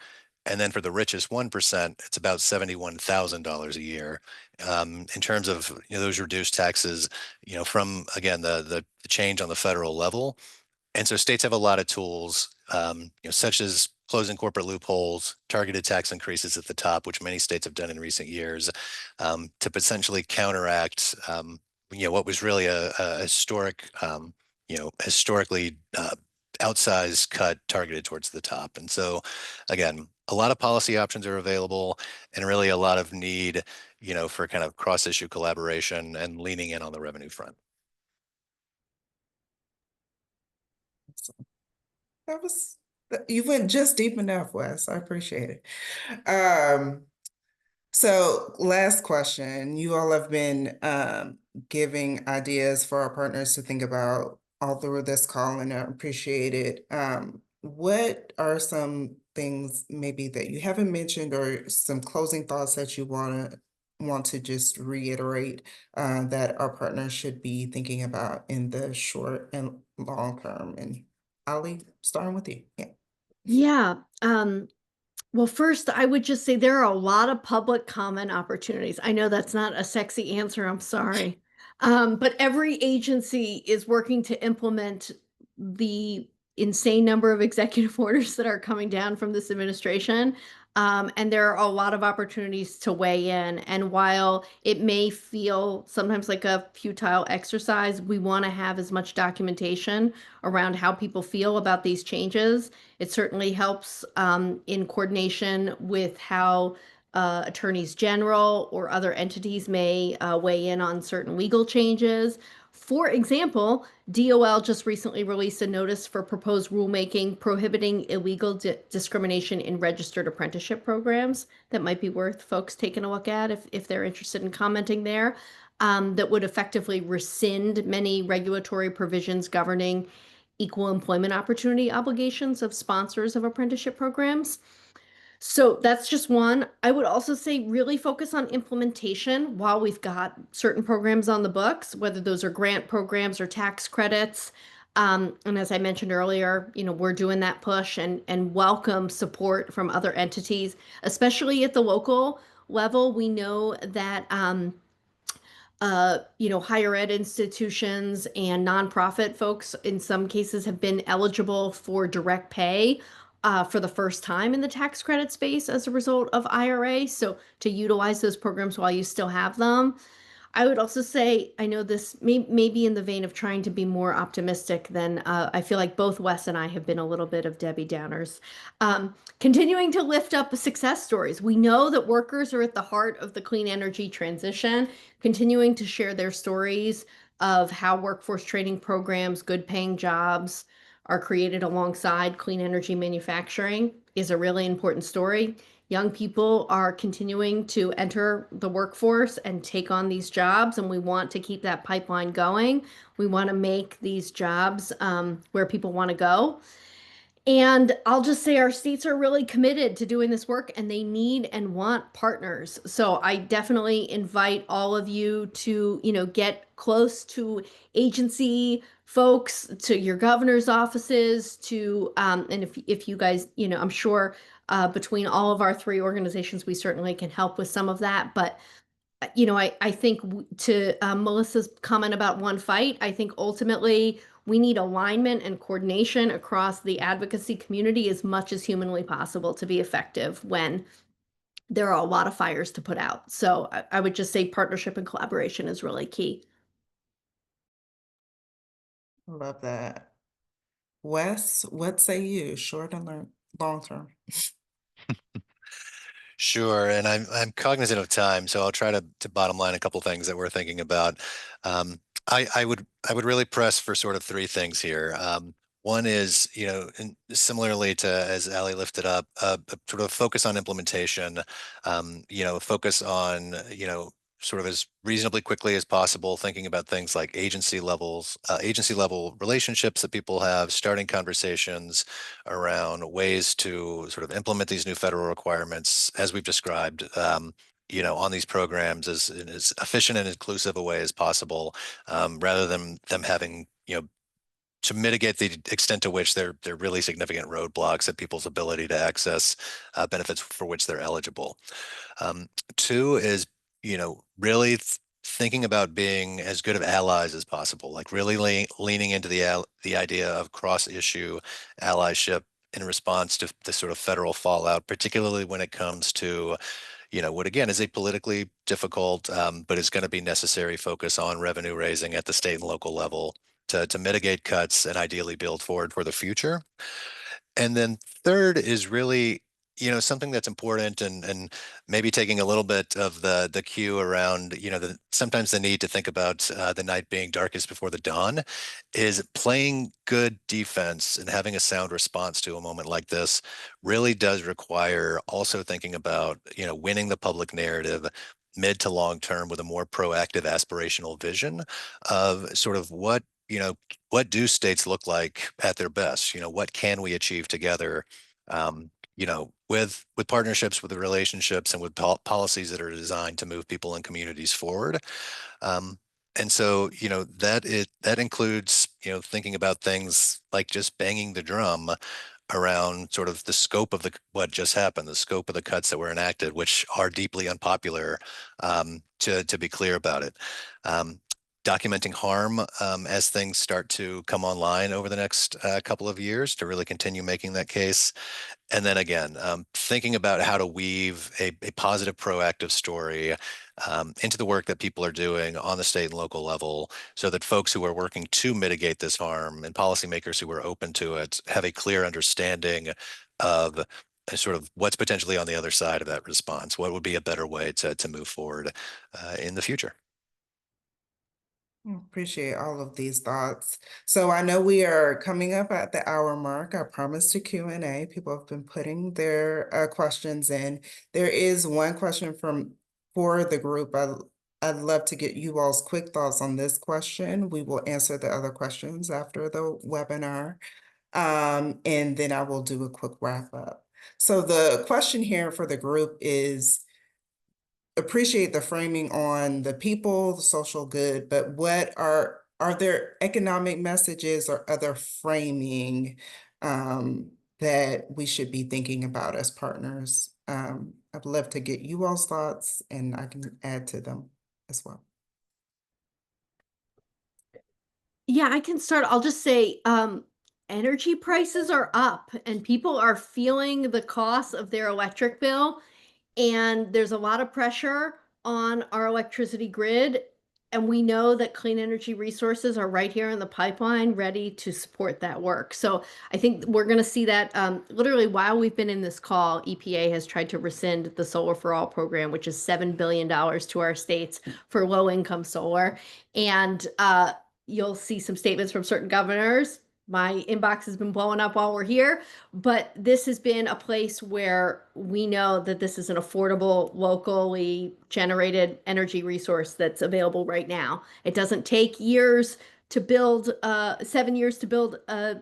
And then for the richest 1%, it's about $71,000 a year. In terms of those reduced taxes, from again the change on the federal level. And so states have a lot of tools, such as closing corporate loopholes, targeted tax increases at the top, which many states have done in recent years, to potentially counteract, what was really a historic, historically outsized cut targeted towards the top. And so, again, a lot of policy options are available, and really a lot of need, for kind of cross-issue collaboration and leaning in on the revenue front. That was, you went just deep enough, Wes. I appreciate it. So last question, you all have been giving ideas for our partners to think about all through this call, and I appreciate it. What are some things maybe that you haven't mentioned, or some closing thoughts that you want to just reiterate that our partners should be thinking about in the short and long term? And Ali, starting with you. Yeah. Yeah. Well, first, I would just say there are a lot of public comment opportunities. I know that's not a sexy answer, I'm sorry. But every agency is working to implement the insane number of executive orders that are coming down from this administration. And there are a lot of opportunities to weigh in. And while it may feel sometimes like a futile exercise, we want to have as much documentation around how people feel about these changes. It certainly helps in coordination with how attorneys general or other entities may weigh in on certain legal changes. For example, DOL just recently released a notice for proposed rulemaking prohibiting illegal discrimination in registered apprenticeship programs that might be worth folks taking a look at if they're interested in commenting there. That would effectively rescind many regulatory provisions governing equal employment opportunity obligations of sponsors of apprenticeship programs. So that's just one. I would also say really focus on implementation while we've got certain programs on the books, whether those are grant programs or tax credits. And as I mentioned earlier, we're doing that push and welcome support from other entities, especially at the local level. We know that higher ed institutions and nonprofit folks in some cases have been eligible for direct pay for the first time in the tax credit space as a result of IRA. So to utilize those programs while you still have them. I would also say, I know this may be in the vein of trying to be more optimistic than I feel like both Wes and I have been a little bit of Debbie Downers. Continuing to lift up success stories. We know that workers are at the heart of the clean energy transition, continuing to share their stories of how workforce training programs, good paying jobs are created alongside clean energy manufacturing is a really important story. Young people are continuing to enter the workforce and take on these jobs, and we want to keep that pipeline going. We want to make these jobs where people want to go. And I'll just say our states are really committed to doing this work and they need and want partners. So I definitely invite all of you to, get close to agency folks, to your governor's offices, and if you guys, I'm sure between all of our three organizations, we certainly can help with some of that. But I think to Melissa's comment about one fight, I think ultimately we need alignment and coordination across the advocacy community as much as humanly possible to be effective when there are a lot of fires to put out. So I would just say partnership and collaboration is really key. Love that. Wes, what say you, short and long term? Sure, and I'm cognizant of time, so I'll try to bottom line a couple things that we're thinking about. I would really press for sort of three things here. One is, and similarly to as Ali lifted up, a sort of focus on implementation. Focus on sort of as reasonably quickly as possible, thinking about things like agency level relationships that people have, starting conversations around ways to sort of implement these new federal requirements, as we've described, on these programs as in as efficient and inclusive a way as possible, rather than them having, to mitigate the extent to which they're really significant roadblocks at people's ability to access benefits for which they're eligible. Two is, really thinking about being as good of allies as possible, like really leaning into the idea of cross-issue allyship in response to the sort of federal fallout, particularly when it comes to, what again is a politically difficult, but is going to be necessary focus on revenue raising at the state and local level to mitigate cuts and ideally build forward for the future. And then third is really, something that's important and maybe taking a little bit of the cue around, sometimes the need to think about the night being darkest before the dawn is playing good defense and having a sound response to a moment like this really does require also thinking about, winning the public narrative mid to long term with a more proactive aspirational vision of sort of what do states look like at their best? What can we achieve together? With partnerships, with the relationships, and with policies that are designed to move people and communities forward. And so, that includes, thinking about things like just banging the drum around sort of the scope of what just happened, the scope of the cuts that were enacted, which are deeply unpopular, to be clear about it. Documenting harm as things start to come online over the next couple of years to really continue making that case. And then again, thinking about how to weave a positive, proactive story into the work that people are doing on the state and local level so that folks who are working to mitigate this harm and policymakers who are open to it have a clear understanding of sort of what's potentially on the other side of that response. What would be a better way to move forward in the future? Appreciate all of these thoughts. So I know we are coming up at the hour mark. I promised a Q&A. People have been putting their questions in. There is one question for the group. I'd love to get you all's quick thoughts on this question. We will answer the other questions after the webinar. And then I will do a quick wrap up. So the question here for the group is, appreciate the framing on the people, the social good, but what are there economic messages or other framing that we should be thinking about as partners. I'd love to get you all's thoughts and I can add to them as well. Yeah, I can start. I'll just say, energy prices are up and people are feeling the cost of their electric bill. And there's a lot of pressure on our electricity grid. And we know that clean energy resources are right here in the pipeline, ready to support that work. So I think we're going to see that literally while we've been in this call, EPA has tried to rescind the Solar for All program, which is $7 billion to our states for low income solar. And you'll see some statements from certain governors. My inbox has been blowing up while we're here, but this has been a place where we know that this is an affordable, locally generated energy resource that's available right now. It doesn't take years to build, 7 years to build a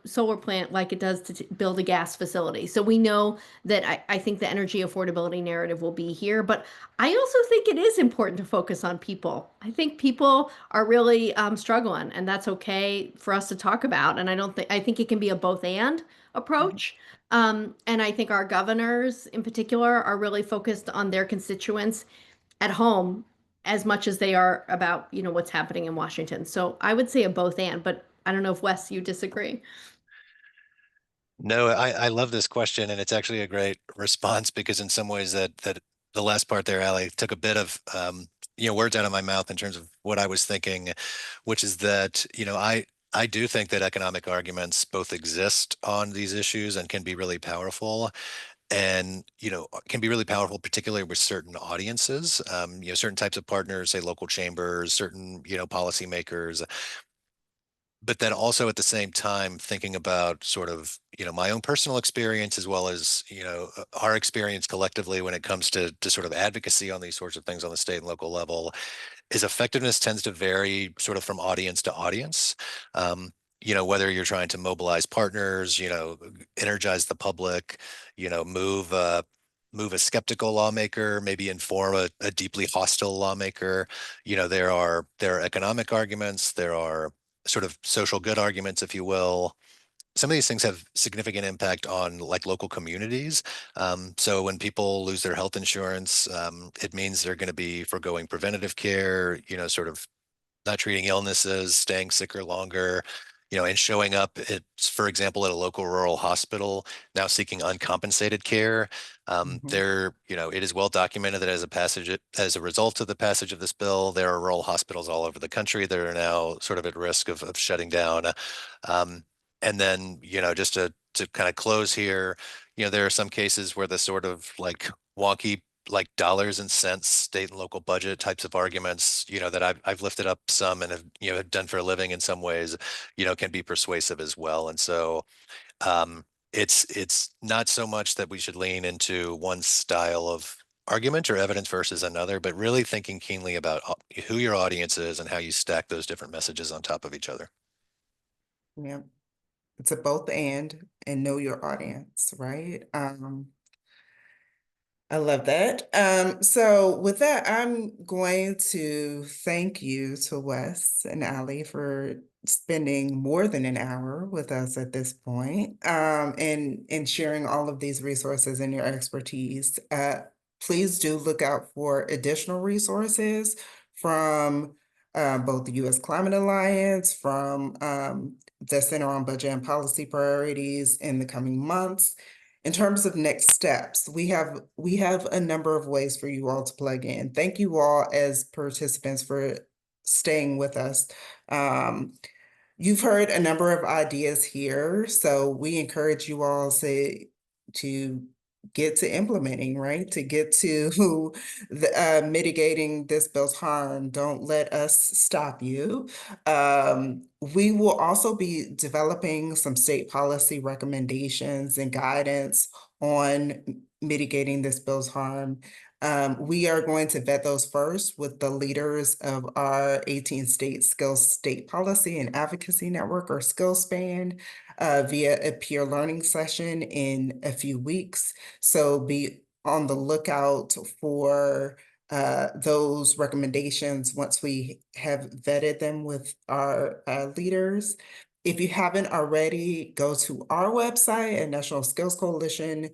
solar plant like it does to build a gas facility. So we know that I think the energy affordability narrative will be here, but I also think it is important to focus on people. I think people are really struggling, and that's okay for us to talk about. And I think it can be a both and approach. And I think our governors in particular are really focused on their constituents at home as much as they are about, what's happening in Washington. So I would say a both and, but I don't know if Wes, you disagree. No, I love this question, and it's actually a great response because in some ways that the last part there, Ali, took a bit of words out of my mouth in terms of what I was thinking, which is that I do think that economic arguments both exist on these issues and can be really powerful, and can be really powerful, particularly with certain audiences, certain types of partners, say local chambers, certain policymakers, but then also at the same time thinking about sort of my own personal experience as well as our experience collectively when it comes to sort of advocacy on these sorts of things on the state and local level is effectiveness tends to vary sort of from audience to audience. Whether you're trying to mobilize partners, energize the public, move move a skeptical lawmaker, maybe inform a deeply hostile lawmaker. There are economic arguments, there are sort of social good arguments, if you will. Some of these things have significant impact on like local communities. So when people lose their health insurance, it means they're going to be foregoing preventative care, sort of not treating illnesses, staying sicker longer, and showing up at, for example, at a local rural hospital, now seeking uncompensated care. Mhm. It is well documented that as a result of the passage of this bill, there are rural hospitals all over the country that are now sort of at risk of shutting down. Um, and then, just to kind of close here, there are some cases where the sort of like wonky like dollars and cents state and local budget types of arguments, that I've lifted up some and have done for a living in some ways, can be persuasive as well. And so um, it's not so much that we should lean into one style of argument or evidence versus another, but really thinking keenly about who your audience is and how you stack those different messages on top of each other. Yeah, it's a both and know your audience, right? I love that. So with that, I'm going to thank you to Wes and Ali for spending more than an hour with us at this point, and sharing all of these resources and your expertise. Please do look out for additional resources from both the U.S. Climate Alliance, from the Center on Budget and Policy Priorities in the coming months. In terms of next steps, we have a number of ways for you all to plug in. Thank you all as participants for staying with us. Um, You've heard a number of ideas here, so we encourage you all to get to implementing, right? To get to mitigating this bill's harm. Don't let us stop you. We will also be developing some state policy recommendations and guidance on mitigating this bill's harm. We are going to vet those first with the leaders of our 18 state skills state policy and advocacy network, or SkillSpan, via a peer learning session in a few weeks. So be on the lookout for those recommendations once we have vetted them with our leaders. If you haven't already, go to our website at National Skills Coalition,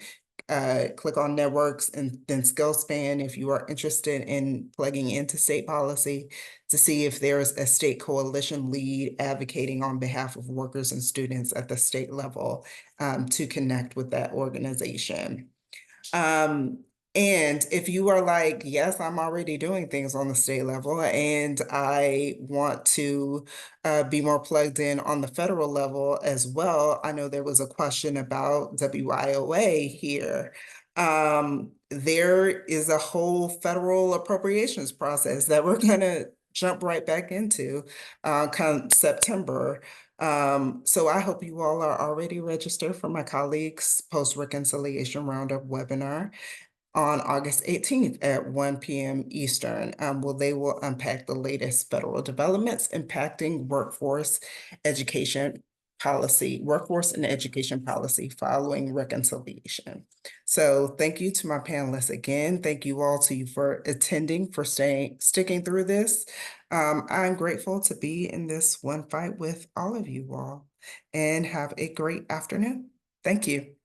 click on networks and then SkillSpan if you are interested in plugging into state policy to see if there's a state coalition lead advocating on behalf of workers and students at the state level to connect with that organization. And if you are like, yes, I'm already doing things on the state level and I want to be more plugged in on the federal level as well. I know there was a question about WIOA here. There is a whole federal appropriations process that we're going to jump right back into come September. So I hope you all are already registered for my colleagues' post-reconciliation roundup webinar on August 18th at 1 p.m. Eastern. They will unpack the latest federal developments impacting workforce and education policy following reconciliation. So thank you to my panelists again. Thank you all to you for attending, for sticking through this. I'm grateful to be in this one fight with all of you all, and have a great afternoon. Thank you.